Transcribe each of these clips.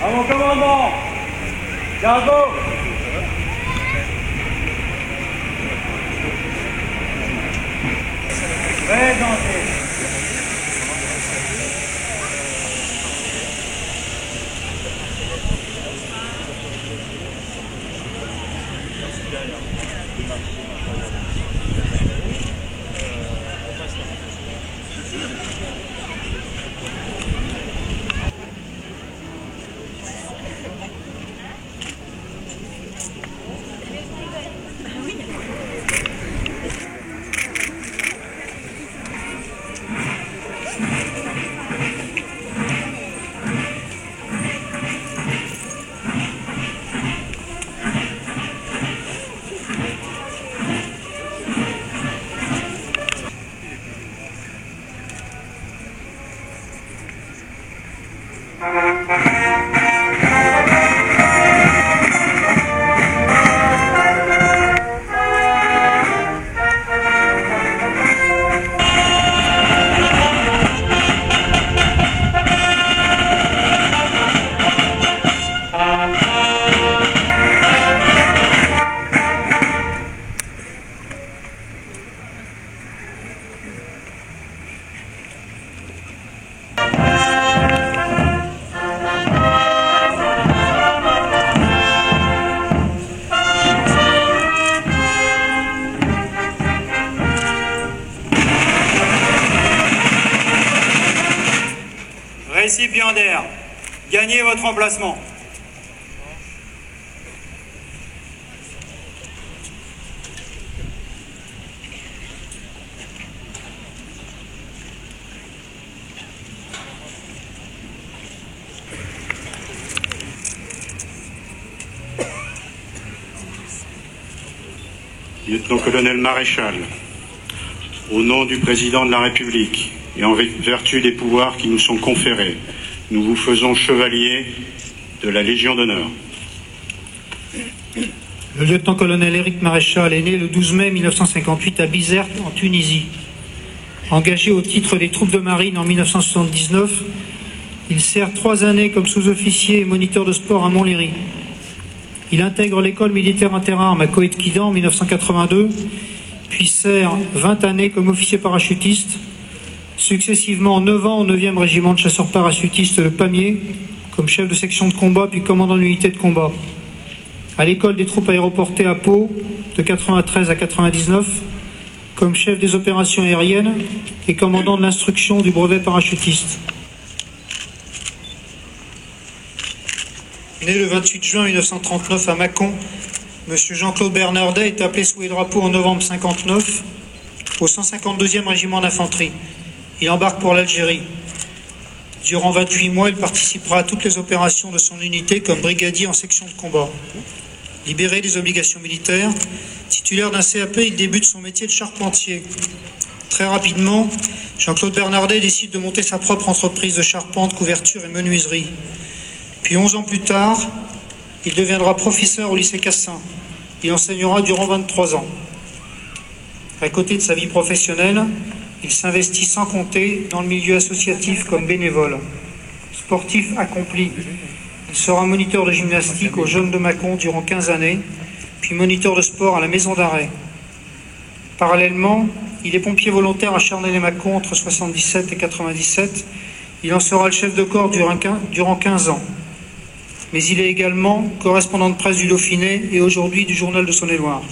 À mon commandement, Gargo. Présentez. Récipiendaire, gagnez votre emplacement. Lieutenant-colonel Maréchal, au nom du président de la République et en vertu des pouvoirs qui nous sont conférés, nous vous faisons chevalier de la Légion d'honneur. Le lieutenant-colonel Éric Maréchal est né le 12 mai 1958 à Bizerte, en Tunisie. Engagé au titre des troupes de marine en 1979, il sert 3 années comme sous-officier et moniteur de sport à Montlhéry. Il intègre l'école militaire interarmes à Coët-Quidan en 1982, puis sert 20 années comme officier parachutiste, successivement 9 ans au 9e régiment de chasseurs parachutistes de Pamiers, comme chef de section de combat puis commandant d'unité de combat. À l'école des troupes aéroportées à Pau, de 93 à 99, comme chef des opérations aériennes et commandant de l'instruction du brevet parachutiste. Né le 28 juin 1939 à Mâcon, M. Jean-Claude Bernardet est appelé sous les drapeaux en novembre 59 au 152e régiment d'infanterie. Il embarque pour l'Algérie. Durant 28 mois, il participera à toutes les opérations de son unité comme brigadier en section de combat. Libéré des obligations militaires, titulaire d'un CAP, il débute son métier de charpentier. Très rapidement, Jean-Claude Bernardet décide de monter sa propre entreprise de charpente, couverture et menuiserie. Puis 11 ans plus tard, il deviendra professeur au lycée Cassin. Il enseignera durant 23 ans. À côté de sa vie professionnelle, il s'investit sans compter dans le milieu associatif comme bénévole. Sportif accompli, il sera moniteur de gymnastique aux Jeunes de Mâcon durant 15 années, puis moniteur de sport à la maison d'arrêt. Parallèlement, il est pompier volontaire à Charnay-les-Mâcon entre 77 et 97. Il en sera le chef de corps durant 15 ans. Mais il est également correspondant de presse du Dauphiné et aujourd'hui du Journal de Saône-et-Loire.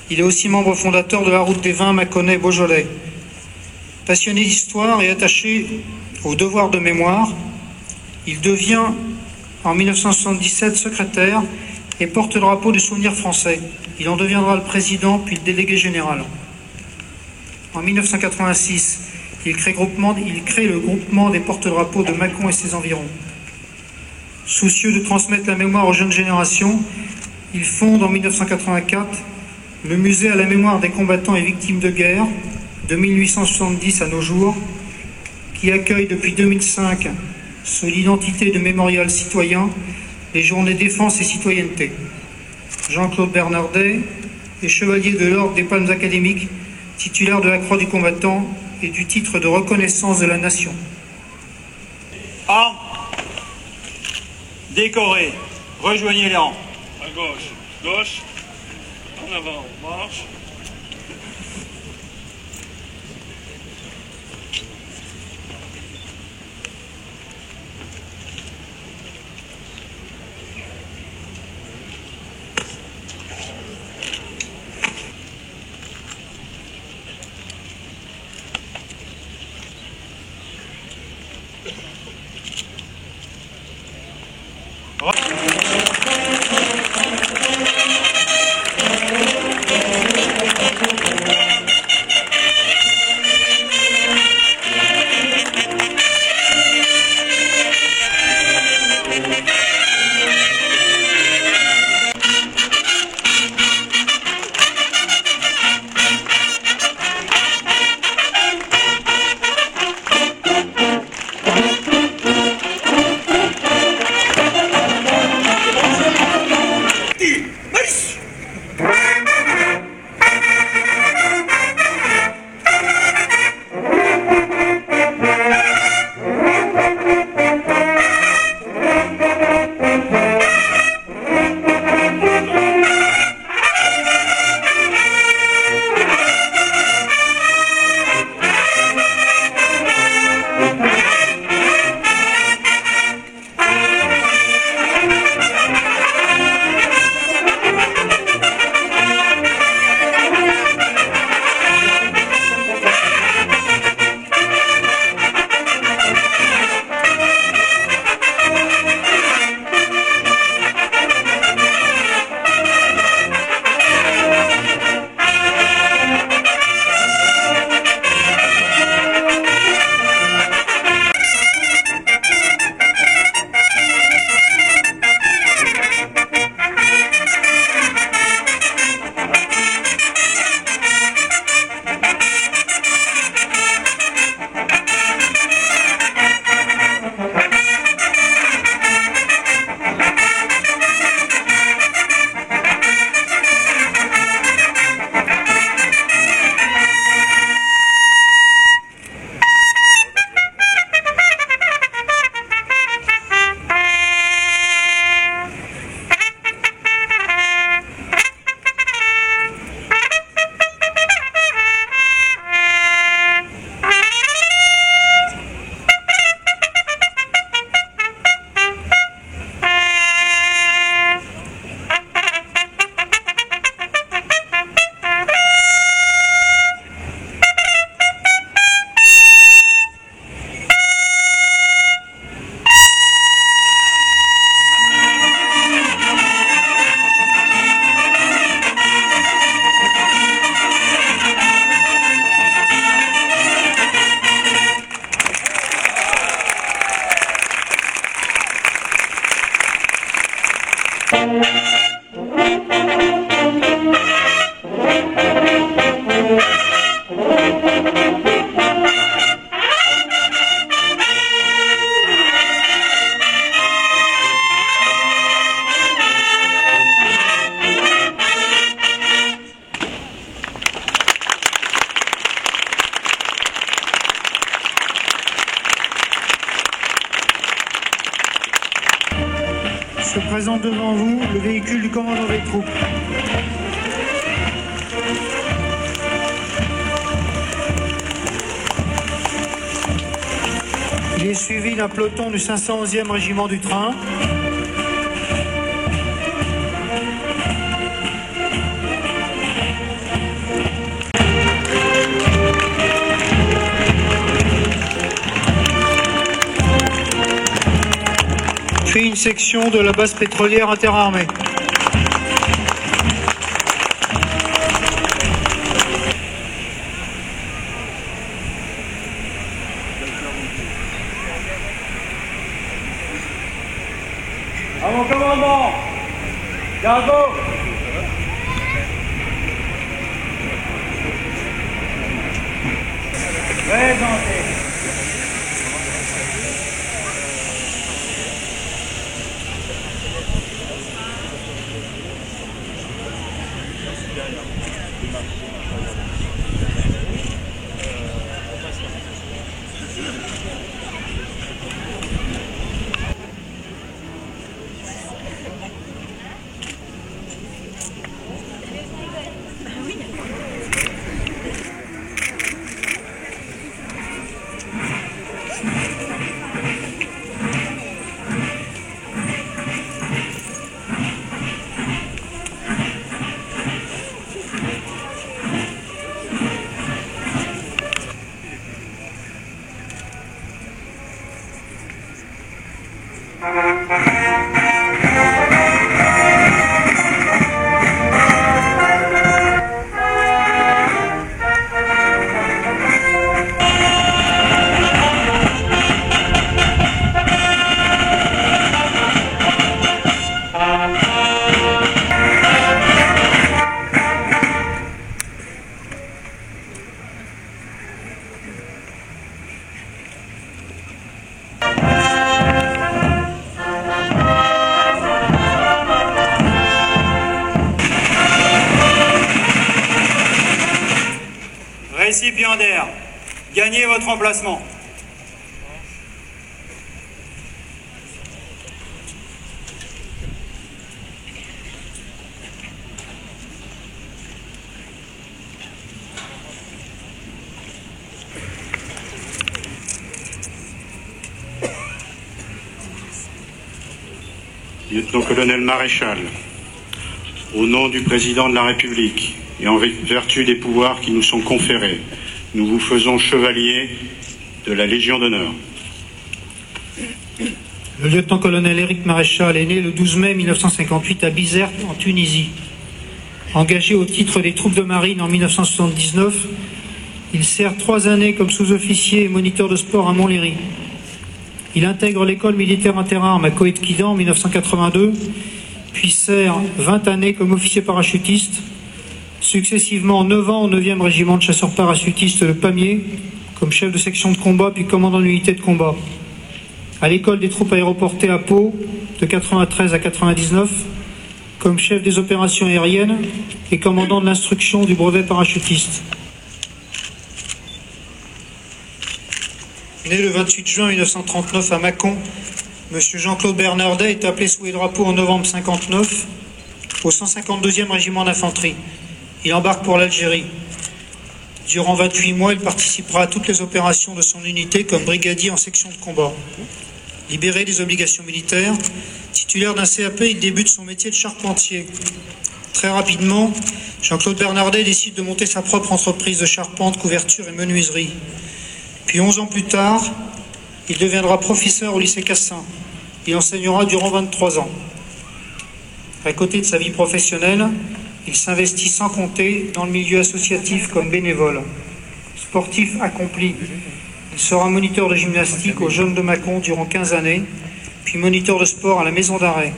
Il est aussi membre fondateur de la route des vins Mâconnais-Beaujolais. Passionné d'histoire et attaché au devoir de mémoire, il devient en 1977 secrétaire et porte-drapeau du Souvenir français. Il en deviendra le président puis le délégué général. En 1986, il crée le groupement des porte-drapeaux de Mâcon et ses environs. Soucieux de transmettre la mémoire aux jeunes générations, il fonde en 1984 le musée à la mémoire des combattants et victimes de guerre, de 1870 à nos jours, qui accueille depuis 2005, sous l'identité de mémorial citoyen, les journées défense et citoyenneté. Jean-Claude Bernardet est chevalier de l'Ordre des Palmes académiques, titulaire de la Croix du combattant et du titre de reconnaissance de la nation. Armes. décorés. Rejoignez les rangs. À gauche, gauche. En avant, marche. Se présente devant vous le véhicule du commandant des troupes. Il est suivi d'un peloton du 511e régiment du train. Puis une section de la base pétrolière interarmée. À mon commandement, Gargo. Présentez. Récipiendaire, gagnez votre emplacement. Lieutenant-colonel maréchal, au nom du président de la République et en vertu des pouvoirs qui nous sont conférés, nous vous faisons chevalier de la Légion d'honneur. Le lieutenant-colonel Éric Maréchal est né le 12 mai 1958 à Bizerte, en Tunisie. Engagé au titre des troupes de marine en 1979, il sert 3 années comme sous-officier et moniteur de sport à Montlhéry. Il intègre l'école militaire interarmes à Coët-Quidan en 1982, puis sert 20 années comme officier parachutiste, successivement 9 ans au 9e régiment de chasseurs parachutistes de Pamiers, comme chef de section de combat puis commandant d'unité de combat. À l'école des troupes aéroportées à Pau, de 93 à 99, comme chef des opérations aériennes et commandant de l'instruction du brevet parachutiste. Né le 28 juin 1939 à Mâcon, M. Jean-Claude Bernardet est appelé sous les drapeaux en novembre 1959 au 152e régiment d'infanterie. Il embarque pour l'Algérie. Durant 28 mois, il participera à toutes les opérations de son unité comme brigadier en section de combat. Libéré des obligations militaires, titulaire d'un CAP, il débute son métier de charpentier. Très rapidement, Jean-Claude Bernardet décide de monter sa propre entreprise de charpente, couverture et menuiserie. Puis 11 ans plus tard, il deviendra professeur au lycée Cassin. Il enseignera durant 23 ans. À côté de sa vie professionnelle, il s'investit sans compter dans le milieu associatif comme bénévole. Sportif accompli, il sera moniteur de gymnastique aux Jeunes de Mâcon durant 15 années, puis moniteur de sport à la maison d'arrêt.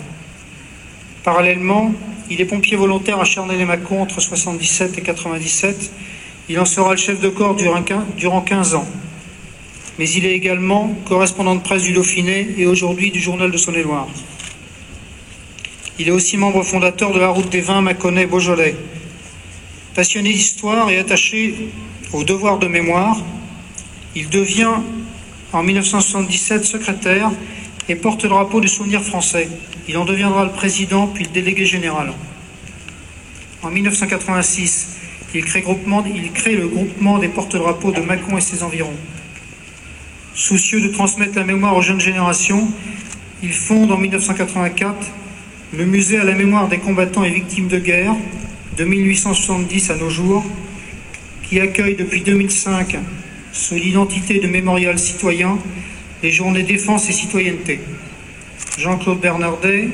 Parallèlement, il est pompier volontaire à Charnay-les-Mâcon entre 77 et 97. Il en sera le chef de corps durant 15 ans. Mais il est également correspondant de presse du Dauphiné et aujourd'hui du Journal de Saône-et-Loire. Il est aussi membre fondateur de la route des vins Mâconnais-Beaujolais. Passionné d'histoire et attaché au devoir de mémoire, il devient en 1977 secrétaire et porte-drapeau du Souvenir français. Il en deviendra le président puis le délégué général. En 1986, il crée le groupement des porte-drapeaux de Mâcon et ses environs. Soucieux de transmettre la mémoire aux jeunes générations, il fonde en 1984 le musée à la mémoire des combattants et victimes de guerre, de 1870 à nos jours, qui accueille depuis 2005, sous l'identité de mémorial citoyen, les journées défense et citoyenneté. Jean-Claude Bernardet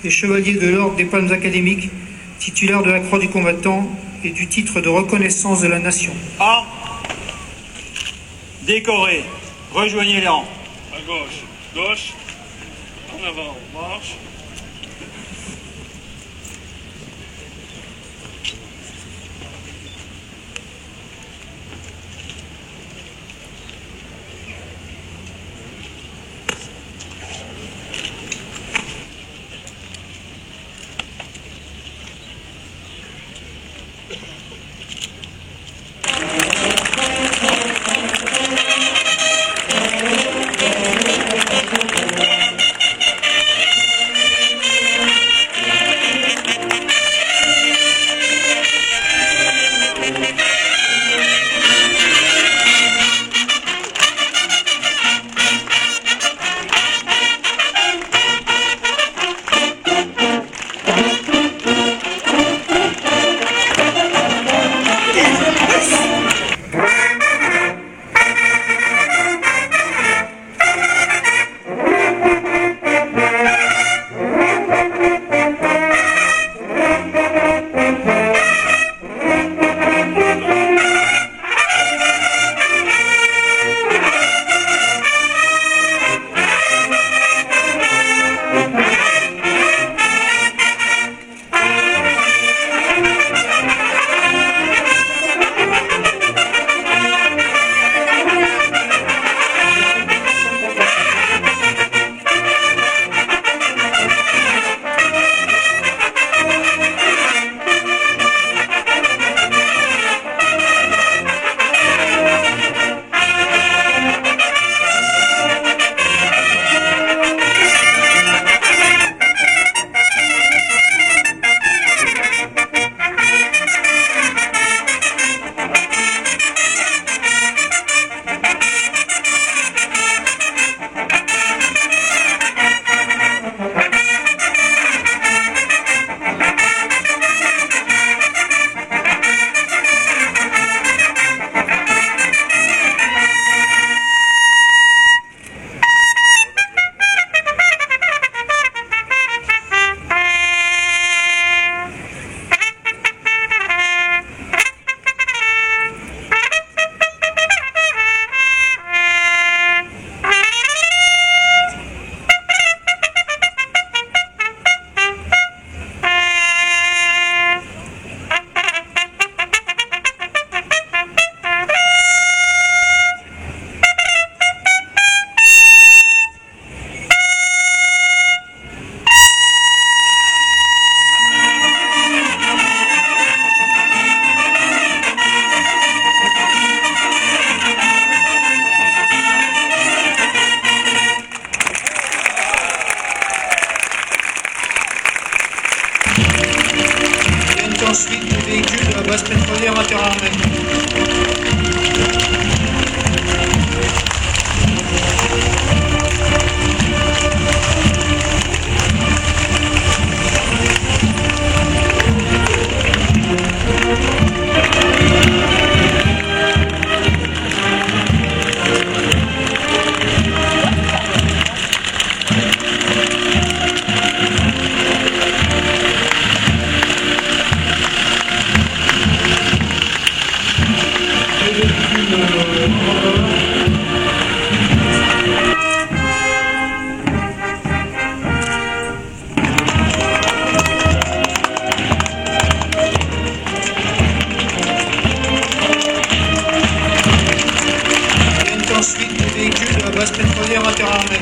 est chevalier de l'Ordre des Palmes académiques, titulaire de la Croix du combattant et du titre de reconnaissance de la nation. A. Décoré. Rejoignez les rangs. À gauche, gauche. En avant, marche. volontaires interarmés.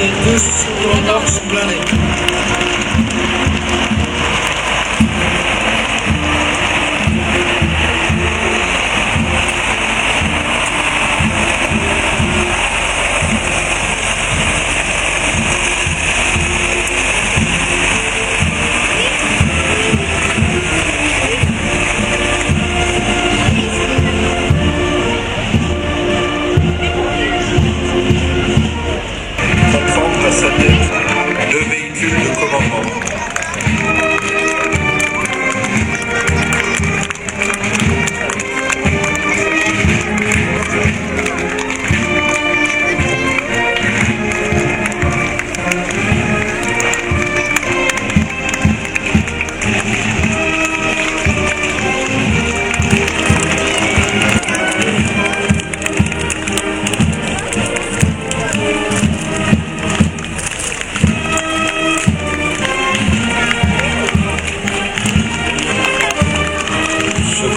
Les deux secondes nord sont blindés. Plateforme à sa tête, 2 véhicules de commandement.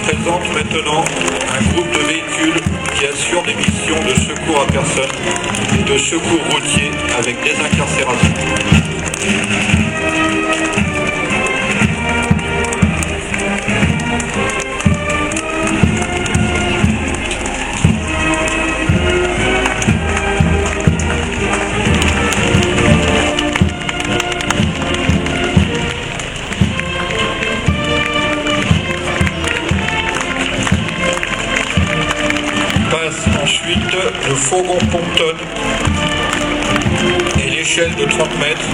Présente maintenant un groupe de véhicules qui assure des missions de secours à personne et de secours routier avec désincarcération. Ensuite, le fourgon pompe-tonne et l'échelle de 30 mètres.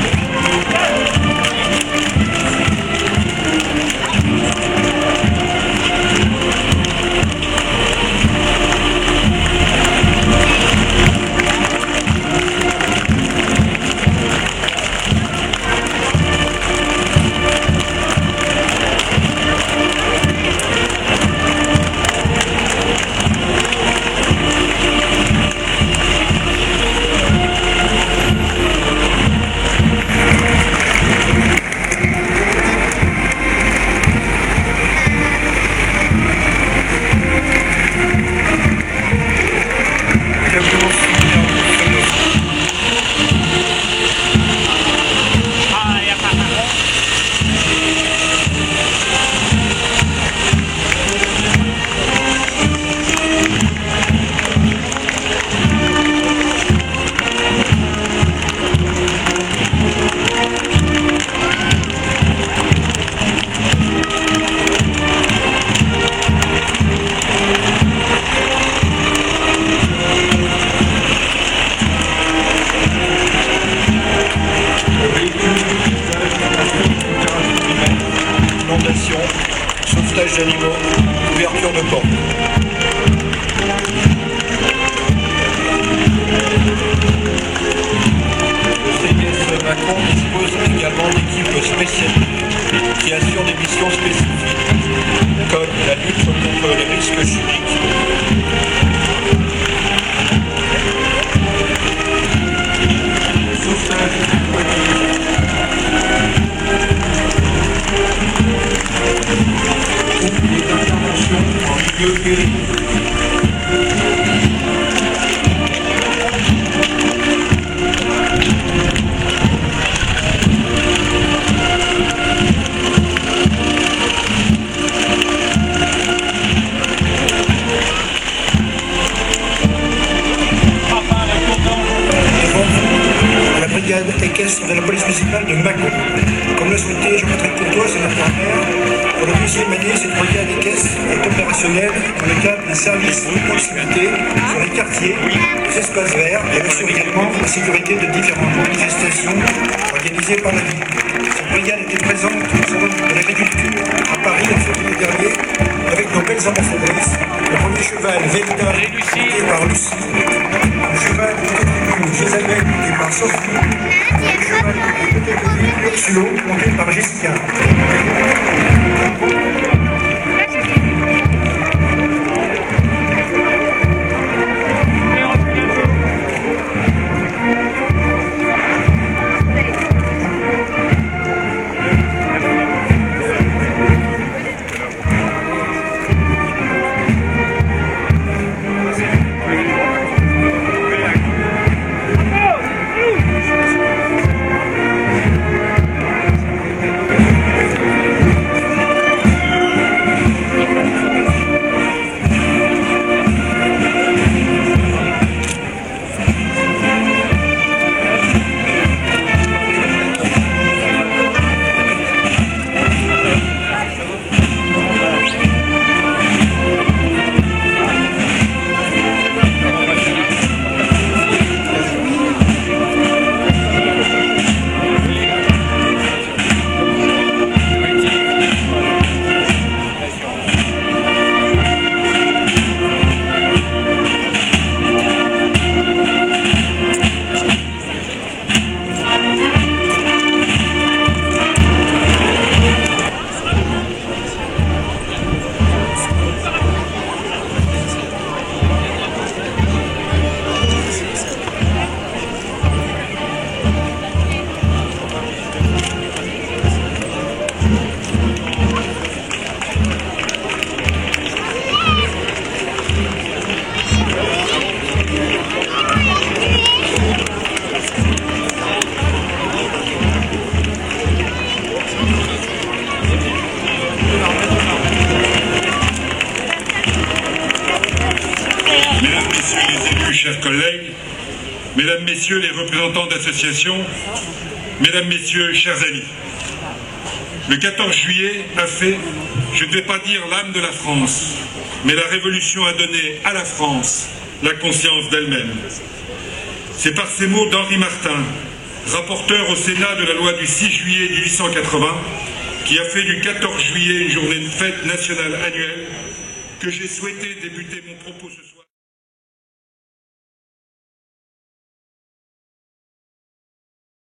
Sauvetage d'animaux, ouverture de porte. Le CIS Mâcon dispose également d'équipes spécialisées qui assurent des missions spécifiques, comme la lutte contre les risques chimiques. Ou les interventions en milieu périphérique. opérationnel dans le cadre d'un service de proximité sur les quartiers, les espaces verts et assure également la sécurité de différentes manifestations organisées par la ville. Cette brigade était présente au salon de l'agriculture à Paris en février dernier avec nos belles ambassadrices. Le premier cheval Vélida monté par Lucie, le cheval de tribune Jézabel monté par Sophie, et le cheval de tribune Ursulo monté par Jessica. Chers collègues, mesdames, messieurs les représentants d'associations, mesdames, messieurs, chers amis, le 14 juillet a fait, je ne vais pas dire l'âme de la France, mais la Révolution a donné à la France la conscience d'elle-même. C'est par ces mots d'Henri Martin, rapporteur au Sénat de la loi du 6 juillet 1880, qui a fait du 14 juillet une journée de fête nationale annuelle, que j'ai souhaité débuter mon propos ce soir.